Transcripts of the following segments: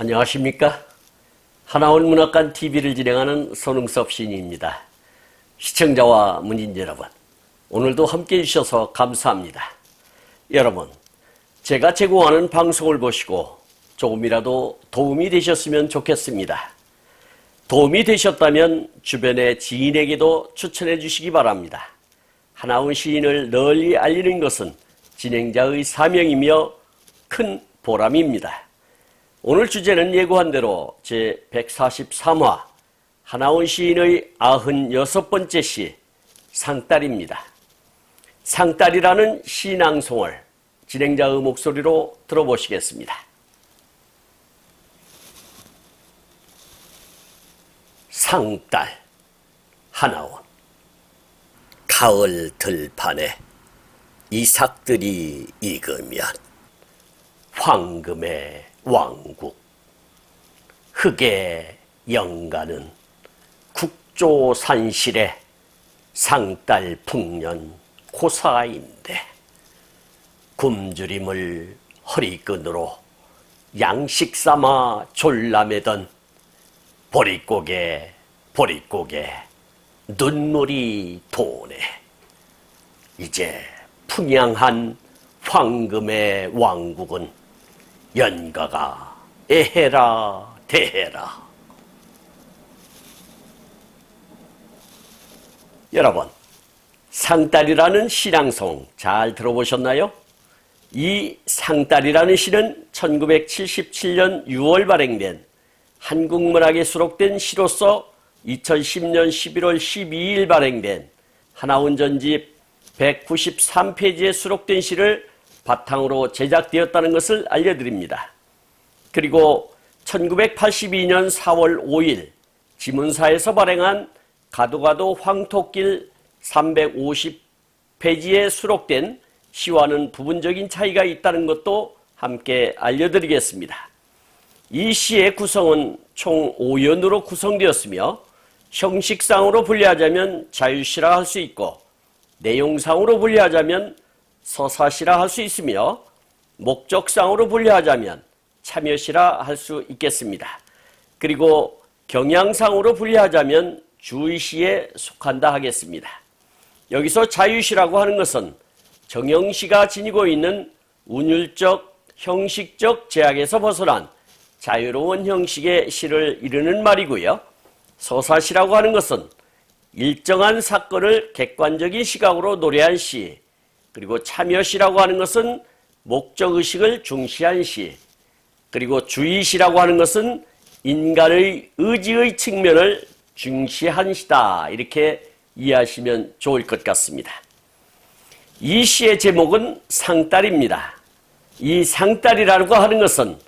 안녕하십니까? 하나원 문학관 TV를 진행하는 손흥섭 시인입니다. 시청자와 문인 여러분, 오늘도 함께해 주셔서 감사합니다. 여러분, 제가 제공하는 방송을 보시고 조금이라도 도움이 되셨으면 좋겠습니다. 도움이 되셨다면 주변의 지인에게도 추천해 주시기 바랍니다. 하나원 시인을 널리 알리는 것은 진행자의 사명이며 큰 보람입니다. 오늘 주제는 예고한 대로 제143화 하나원 시인의 96번째 시 상딸입니다. 상딸이라는 시낭송을 진행자의 목소리로 들어보시겠습니다. 상딸 하나원. 가을 들판에 이삭들이 익으면 황금의 왕국, 흑의 영가는 국조산실에 상딸 풍년 고사인데 굶주림을 허리끈으로 양식 삼아 졸라매던 보릿고개 눈물이 도네. 이제 풍양한 황금의 왕국은 연가가 애해라 대해라. 여러분, 상딸이라는 시랑송 잘 들어보셨나요? 이 상딸이라는 시는 1977년 6월 발행된 한국문학에 수록된 시로서 2010년 11월 12일 발행된 하나원 전집 193페이지에 수록된 시를 바탕으로 제작되었다는 것을 알려드립니다. 그리고 1982년 4월 5일 지문사에서 발행한 가도가도 황토길 350페이지에 수록된 시와는 부분적인 차이가 있다는 것도 함께 알려드리겠습니다. 이 시의 구성은 총 5연으로 구성되었으며 형식상으로 분류하자면 자유시라 할 수 있고 내용상으로 분류하자면 서사시라 할 수 있으며 목적상으로 분류하자면 참여시라 할 수 있겠습니다. 그리고 경향상으로 분류하자면 주의시에 속한다 하겠습니다. 여기서 자유시라고 하는 것은 정형시가 지니고 있는 운율적, 형식적 제약에서 벗어난 자유로운 형식의 시를 이르는 말이고요. 서사시라고 하는 것은 일정한 사건을 객관적인 시각으로 노래한 시, 그리고 참여시라고 하는 것은 목적의식을 중시한 시, 그리고 주의시라고 하는 것은 인간의 의지의 측면을 중시한 시다. 이렇게 이해하시면 좋을 것 같습니다. 이 시의 제목은 상딸입니다. 이 상딸이라고 하는 것은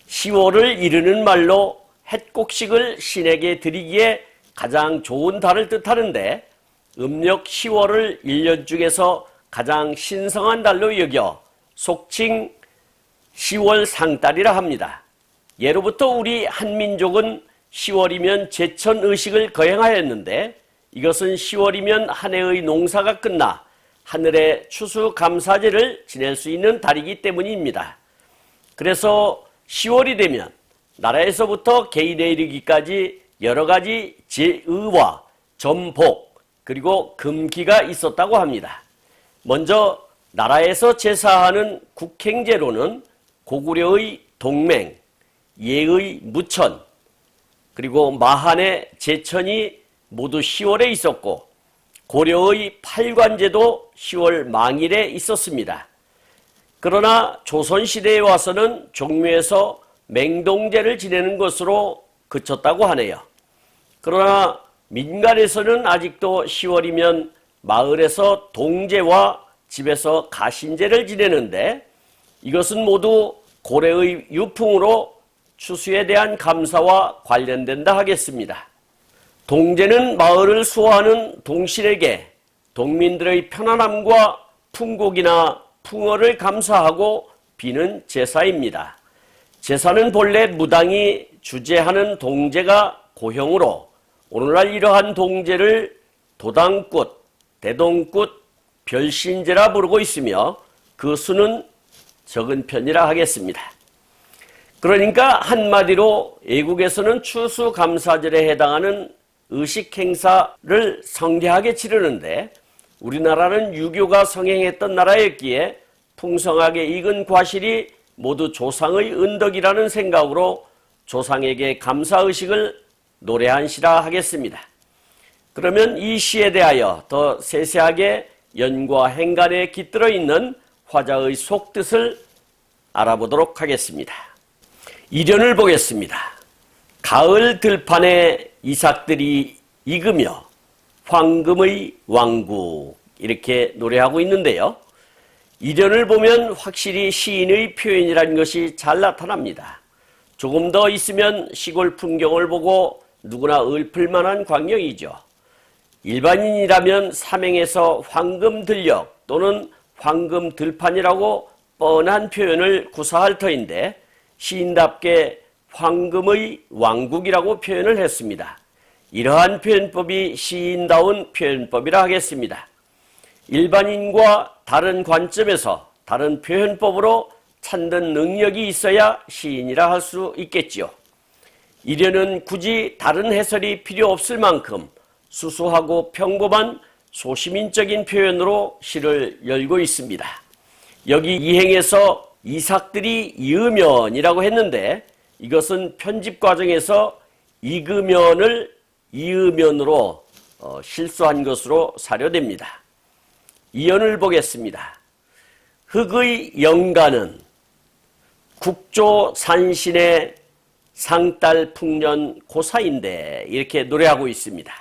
10월을 이르는 말로 햇곡식을 신에게 드리기에 가장 좋은 달을 뜻하는데 음력 10월을 1년 중에서 가장 신성한 달로 여겨 속칭 10월 상딸이라 합니다. 예로부터 우리 한민족은 10월이면 제천의식을 거행하였는데 이것은 10월이면 한 해의 농사가 끝나 하늘의 추수감사제를 지낼 수 있는 달이기 때문입니다. 그래서 10월이 되면 나라에서부터 개인에 이르기까지 여러 가지 제의와 전복 그리고 금기가 있었다고 합니다. 먼저 나라에서 제사하는 국행제로는 고구려의 동맹, 예의 무천, 그리고 마한의 제천이 모두 10월에 있었고 고려의 팔관제도 10월 망일에 있었습니다. 그러나 조선시대에 와서는 종묘에서 맹동제를 지내는 것으로 그쳤다고 하네요. 그러나 민간에서는 아직도 10월이면 마을에서 동제와 집에서 가신제를 지내는데 이것은 모두 고래의 유풍으로 추수에 대한 감사와 관련된다 하겠습니다. 동제는 마을을 수호하는 동실에게 동민들의 편안함과 풍곡이나 풍어를 감사하고 비는 제사입니다. 제사는 본래 무당이 주재하는 동제가 고형으로 오늘날 이러한 동제를 도당꽃, 대동꽃, 별신제라 부르고 있으며 그 수는 적은 편이라 하겠습니다. 그러니까 한마디로 애국에서는 추수감사절에 해당하는 의식 행사를 성대하게 치르는데 우리나라는 유교가 성행했던 나라였기에 풍성하게 익은 과실이 모두 조상의 은덕이라는 생각으로 조상에게 감사의식을 노래한 시라 하겠습니다. 그러면 이 시에 대하여 더 세세하게 연과 행간에 깃들어 있는 화자의 속뜻을 알아보도록 하겠습니다. 이련을 보겠습니다. 가을 들판에 이삭들이 익으며 황금의 왕국 이렇게 노래하고 있는데요. 이련을 보면 확실히 시인의 표현이라는 것이 잘 나타납니다. 조금 더 있으면 시골 풍경을 보고 누구나 읊을만한 광경이죠. 일반인이라면 삼행에서 황금들녘 또는 황금들판이라고 뻔한 표현을 구사할 터인데 시인답게 황금의 왕국이라고 표현을 했습니다. 이러한 표현법이 시인다운 표현법이라 하겠습니다. 일반인과 다른 관점에서 다른 표현법으로 찾는 능력이 있어야 시인이라 할 수 있겠지요. 이련은 굳이 다른 해설이 필요 없을 만큼 수수하고 평범한 소시민적인 표현으로 시를 열고 있습니다. 여기 이행에서 이삭들이 이으면이라고 했는데 이것은 편집 과정에서 익으면을 이으면으로 실수한 것으로 사료됩니다. 이연을 보겠습니다. 흑의 영가는 국조 산신의 상달 풍년 고사인데 이렇게 노래하고 있습니다.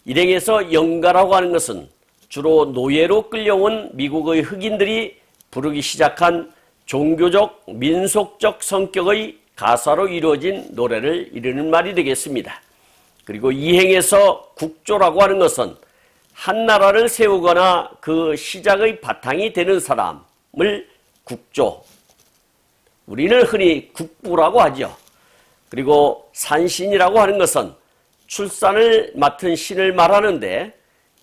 일행에서 영가라고 하는 것은 주로 노예로 끌려온 미국의 흑인들이 부르기 시작한 종교적, 민속적 성격의 가사로 이루어진 노래를 이르는 말이 되겠습니다. 그리고 이행에서 국조라고 하는 것은 한 나라를 세우거나 그 시작의 바탕이 되는 사람을 국조, 우리는 흔히 국부라고 하죠. 그리고 산신이라고 하는 것은 출산을 맡은 신을 말하는데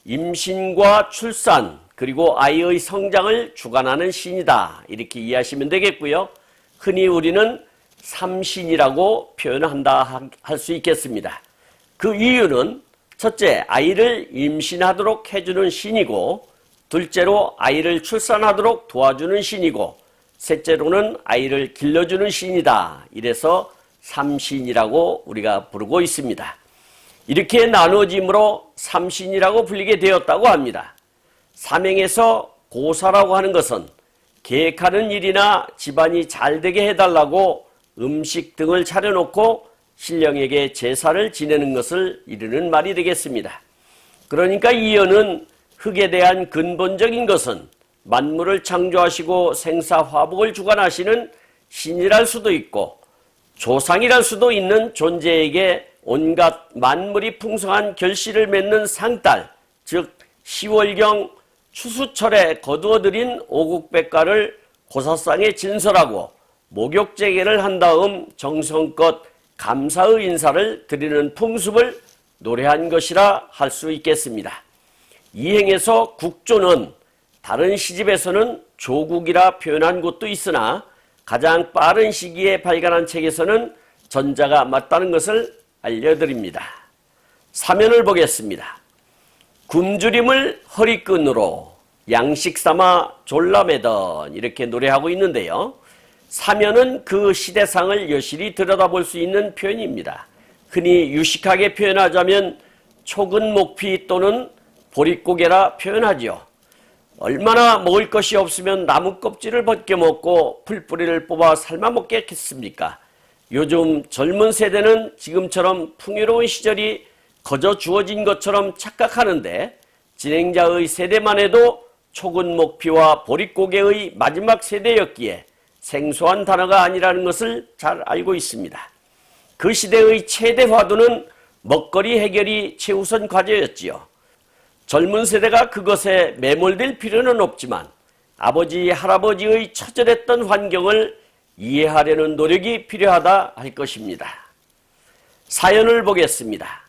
임신과 출산 그리고 아이의 성장을 주관하는 신이다 이렇게 이해하시면 되겠고요. 흔히 우리는 삼신이라고 표현한다 할 수 있겠습니다. 그 이유는 첫째, 아이를 임신하도록 해주는 신이고 둘째로 아이를 출산하도록 도와주는 신이고 셋째로는 아이를 길러주는 신이다. 이래서 삼신이라고 우리가 부르고 있습니다. 이렇게 나누어짐으로 삼신이라고 불리게 되었다고 합니다. 삼행에서 고사라고 하는 것은 계획하는 일이나 집안이 잘 되게 해달라고 음식 등을 차려놓고 신령에게 제사를 지내는 것을 이르는 말이 되겠습니다. 그러니까 이연은 흙에 대한 근본적인 것은 만물을 창조하시고 생사화복을 주관하시는 신이랄 수도 있고 조상이랄 수도 있는 존재에게 온갖 만물이 풍성한 결실을 맺는 상달, 즉 10월경 추수철에 거두어들인 오국백과를 고사상에 진설하고 목욕제계를 한 다음 정성껏 감사의 인사를 드리는 풍습을 노래한 것이라 할 수 있겠습니다. 이행에서 국조는 다른 시집에서는 조국이라 표현한 곳도 있으나 가장 빠른 시기에 발간한 책에서는 전자가 맞다는 것을 알려드립니다. 사면을 보겠습니다. 굶주림을 허리끈으로 양식 삼아 졸라매던 이렇게 노래하고 있는데요. 사면은 그 시대상을 여실히 들여다볼 수 있는 표현입니다. 흔히 유식하게 표현하자면 촉은 목피 또는 보릿고개라 표현하죠. 얼마나 먹을 것이 없으면 나무 껍질을 벗겨 먹고 풀뿌리를 뽑아 삶아 먹겠습니까? 요즘 젊은 세대는 지금처럼 풍요로운 시절이 거저 주어진 것처럼 착각하는데 진행자의 세대만 해도 촉은 목피와 보릿고개의 마지막 세대였기에 생소한 단어가 아니라는 것을 잘 알고 있습니다. 그 시대의 최대 화두는 먹거리 해결이 최우선 과제였지요. 젊은 세대가 그것에 매몰될 필요는 없지만 아버지, 할아버지의 처절했던 환경을 이해하려는 노력이 필요하다 할 것입니다. 사연을 보겠습니다.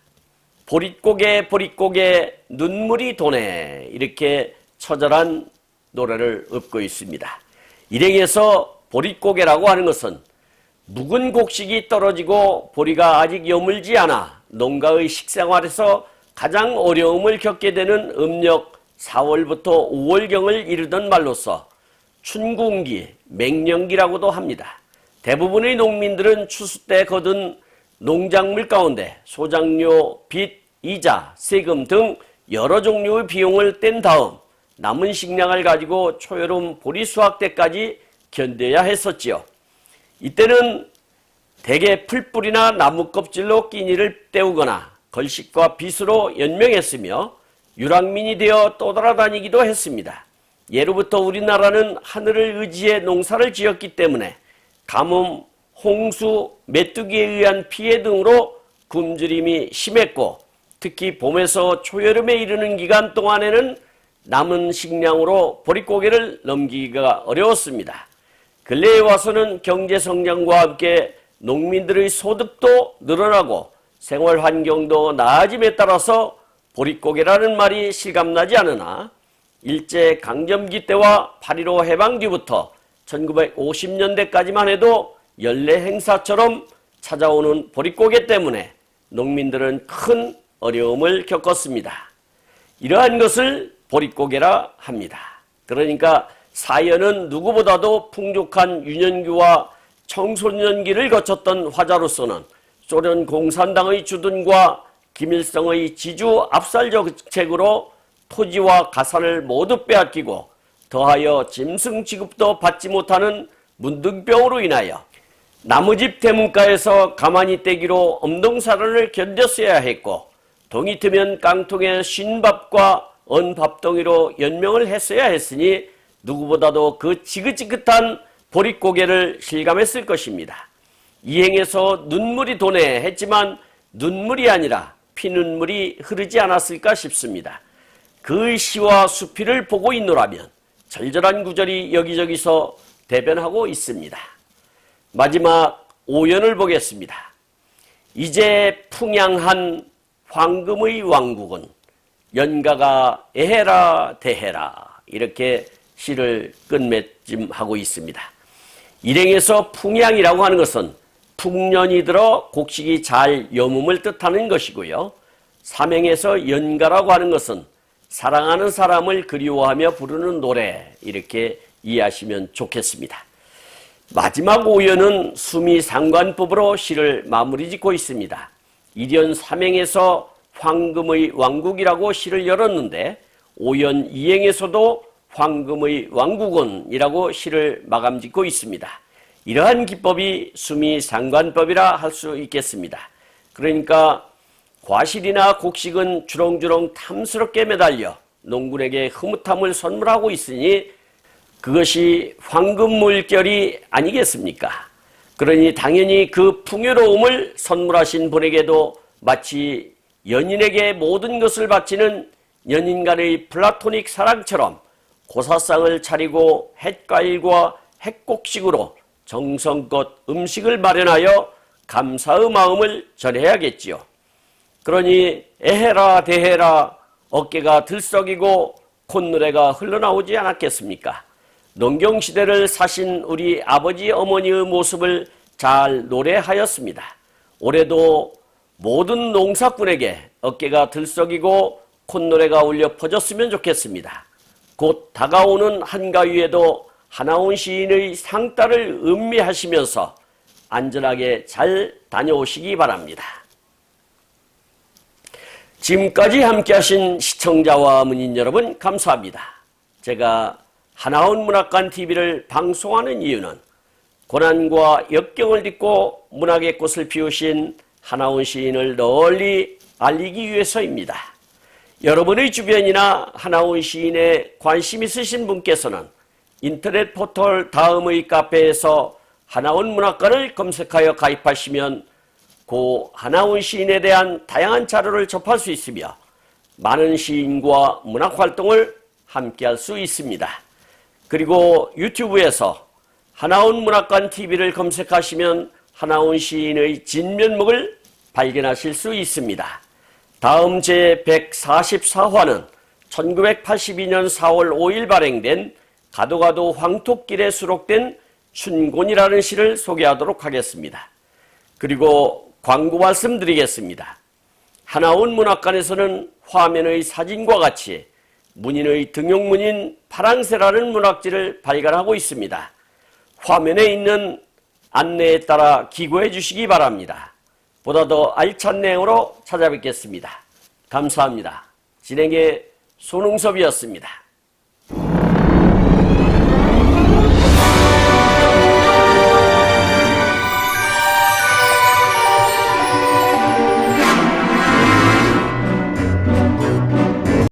보릿고개 보릿고개 눈물이 도네 이렇게 처절한 노래를 읊고 있습니다. 일행에서 보릿고개라고 하는 것은 묵은 곡식이 떨어지고 보리가 아직 여물지 않아 농가의 식생활에서 가장 어려움을 겪게 되는 음력 4월부터 5월경을 이르던 말로서 춘궁기, 맹년기라고도 합니다. 대부분의 농민들은 추수 때 거둔 농작물 가운데 소작료, 빚, 이자, 세금 등 여러 종류의 비용을 뗀 다음 남은 식량을 가지고 초여름 보리 수확 때까지 견뎌야 했었지요. 이때는 대개 풀뿌리나 나무 껍질로 끼니를 때우거나 걸식과 빗으로 연명했으며 유랑민이 되어 떠돌아다니기도 했습니다. 예로부터 우리나라는 하늘을 의지해 농사를 지었기 때문에 가뭄, 홍수, 메뚜기에 의한 피해 등으로 굶주림이 심했고 특히 봄에서 초여름에 이르는 기간 동안에는 남은 식량으로 보릿고개를 넘기기가 어려웠습니다. 근래에 와서는 경제성장과 함께 농민들의 소득도 늘어나고 생활 환경도 나아짐에 따라서 보릿고개라는 말이 실감나지 않으나 일제강점기 때와 8.15 해방 뒤부터 1950년대까지만 해도 연례 행사처럼 찾아오는 보릿고개 때문에 농민들은 큰 어려움을 겪었습니다. 이러한 것을 보릿고개라 합니다. 그러니까 사연은 누구보다도 풍족한 유년기와 청소년기를 거쳤던 화자로서는 소련 공산당의 주둔과 김일성의 지주 압살 정책으로 토지와 가산을 모두 빼앗기고 더하여 짐승 취급도 받지 못하는 문둥병으로 인하여 나무집 대문가에서 가만히 떼기로 엄동살원을 견뎠어야 했고 동이 트면 깡통에 쉰밥과 언밥덩이로 연명을 했어야 했으니 누구보다도 그 지긋지긋한 보릿고개를 실감했을 것입니다. 이행에서 눈물이 도네 했지만 눈물이 아니라 피눈물이 흐르지 않았을까 싶습니다. 그 시와 수필을 보고 있노라면 절절한 구절이 여기저기서 대변하고 있습니다. 마지막 오연을 보겠습니다. 이제 풍양한 황금의 왕국은 연가가 애해라 대해라 이렇게 시를 끝맺음하고 있습니다. 일행에서 풍양이라고 하는 것은 풍년이 들어 곡식이 잘 여뭄을 뜻하는 것이고요. 삼행에서 연가라고 하는 것은 사랑하는 사람을 그리워하며 부르는 노래 이렇게 이해하시면 좋겠습니다. 마지막 오연은 수미상관법으로 시를 마무리 짓고 있습니다. 일연 삼행에서 황금의 왕국이라고 시를 열었는데 오연 이행에서도 황금의 왕국은이라고 시를 마감 짓고 있습니다. 이러한 기법이 수미상관법이라 할 수 있겠습니다. 그러니까 과실이나 곡식은 주렁주렁 탐스럽게 매달려 농군에게 흐뭇함을 선물하고 있으니 그것이 황금 물결이 아니겠습니까? 그러니 당연히 그 풍요로움을 선물하신 분에게도 마치 연인에게 모든 것을 바치는 연인 간의 플라토닉 사랑처럼 고사상을 차리고 햇과일과 햇곡식으로 정성껏 음식을 마련하여 감사의 마음을 전해야겠지요. 그러니 애해라 대해라 어깨가 들썩이고 콧노래가 흘러나오지 않았겠습니까? 농경시대를 사신 우리 아버지 어머니의 모습을 잘 노래하였습니다. 올해도 모든 농사꾼에게 어깨가 들썩이고 콧노래가 울려 퍼졌으면 좋겠습니다. 곧 다가오는 한가위에도 하나온 시인의 상따를 음미하시면서 안전하게 잘 다녀오시기 바랍니다. 지금까지 함께하신 시청자와 문인 여러분 감사합니다. 제가 하나온 문학관 TV를 방송하는 이유는 고난과 역경을 딛고 문학의 꽃을 피우신 하나온 시인을 널리 알리기 위해서입니다. 여러분의 주변이나 하나온 시인에 관심 있으신 분께서는 인터넷 포털 다음의 카페에서 하나온 문학관을 검색하여 가입하시면 고 하나온 시인에 대한 다양한 자료를 접할 수 있으며 많은 시인과 문학활동을 함께할 수 있습니다. 그리고 유튜브에서 하나온 문학관TV를 검색하시면 하나온 시인의 진면목을 발견하실 수 있습니다. 다음 제144화는 1982년 4월 5일 발행된 가도가도 황토길에 수록된 춘곤이라는 시를 소개하도록 하겠습니다. 그리고 광고 말씀드리겠습니다. 하나원 문학관에서는 화면의 사진과 같이 문인의 등용문인 파랑새라는 문학지를 발간하고 있습니다. 화면에 있는 안내에 따라 기고해 주시기 바랍니다. 보다 더 알찬 내용으로 찾아뵙겠습니다. 감사합니다. 진행의 손흥섭이었습니다.